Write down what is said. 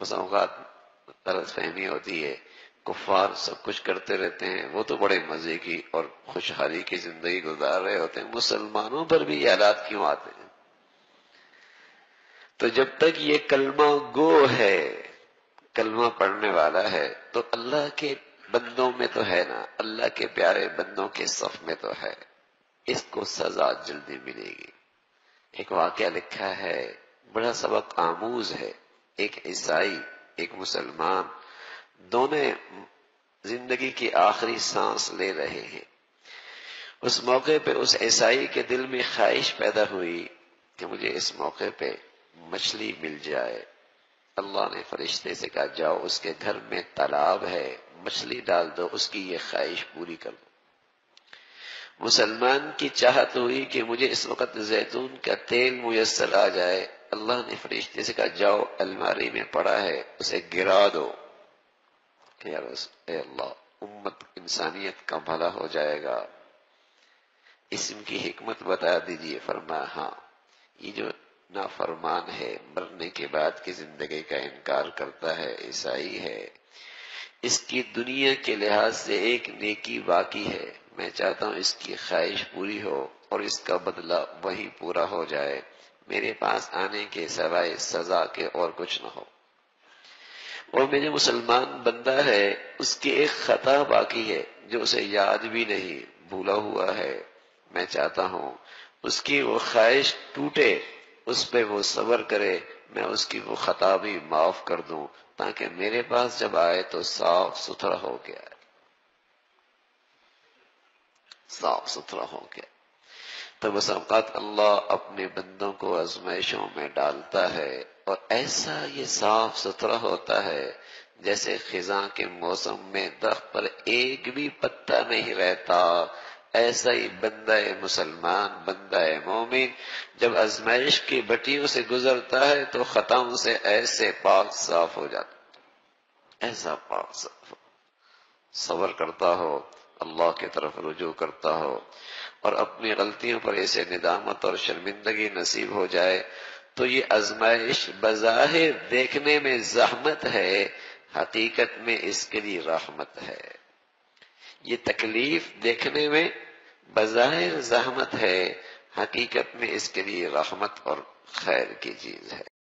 بس اوقات غلط فہمی ہوتی ہے، کفار سب کچھ کرتے رہتے ہیں، وہ تو بڑے مزے کی اور خوشحالی کی زندگی گزار رہے ہوتے ہیں، مسلمانوں پر بھی یہ حالات کیوں آتے ہیں؟ تو جب تک یہ کلمہ گو ہے، کلمہ پڑھنے والا ہے، تو اللہ کے بندوں میں تو ہے نا، اللہ کے پیارے بندوں کے صف میں تو ہے، اس کو سزا جلدی ملے گی۔ ایک واقعہ لکھا ہے، بڑا سبق آموز ہے۔ ایک عیسائی، ایک مسلمان، دونوں زندگی کی آخری سانس لے رہے ہیں۔ اس موقع پہ اس عیسائی کے دل میں خواہش پیدا ہوئی کہ مجھے اس موقع پہ مچھلی مل جائے۔ اللہ نے فرشتے سے کہا جاؤ اس کے گھر میں تالاب ہے، مچھلی ڈال دو، اس کی یہ خواہش پوری کر دو۔ مسلمان کی چاہت ہوئی کہ مجھے اس وقت زیتون کا تیل میسر آ جائے۔ اللہ نے فرشتے سے کہا جاؤ الماری میں پڑا ہے، اسے گرا دو۔ کہ اے اللہ، امت انسانیت کا بھلا ہو جائے گا، اسم کی حکمت بتا دیجئے۔ فرمایا ہاں، یہ جو نافرمان ہے، مرنے کے بعد کی زندگی کا انکار کرتا ہے، عیسائی ہے، اس کی دنیا کے لحاظ سے ایک نیکی باقی ہے، میں چاہتا ہوں اس کی خواہش پوری ہو اور اس کا بدلہ وہی پورا ہو جائے، میرے پاس آنے کے سوائے سزا کے اور کچھ نہ ہو۔ اور میرے مسلمان بندہ ہے، اس کی ایک خطا باقی ہے جو اسے یاد بھی نہیں، بھولا ہوا ہے، میں چاہتا ہوں اس کی وہ خواہش ٹوٹے، اس پہ وہ صبر کرے، میں اس کی وہ خطا بھی معاف کر دوں، تاکہ میرے پاس جب آئے تو صاف ستھرا ہو کے آئے، صاف ستھرا ہو کے۔ تو بس اوقات اللہ اپنے بندوں کو آزمائشوں میں ڈالتا ہے اور ایسا یہ صاف ستھرا ہوتا ہے جیسے خزاں کے موسم میں درخت پر ایک بھی پتا نہیں رہتا۔ ایسا ہی بندہ مسلمان، بندہ مومن جب آزمائش کی بٹیوں سے گزرتا ہے تو خطاؤں سے ایسے پاک صاف ہو جاتا، ایسا پاک صاف ہو، صبر کرتا ہو، اللہ کی طرف رجوع کرتا ہو اور اپنی غلطیوں پر ایسے ندامت اور شرمندگی نصیب ہو جائے تو یہ آزمائش بظاہر دیکھنے میں زحمت ہے، حقیقت میں اس کے لیے رحمت ہے۔ یہ تکلیف دیکھنے میں بظاہر زحمت ہے، حقیقت میں اس کے لیے رحمت اور خیر کی چیز ہے۔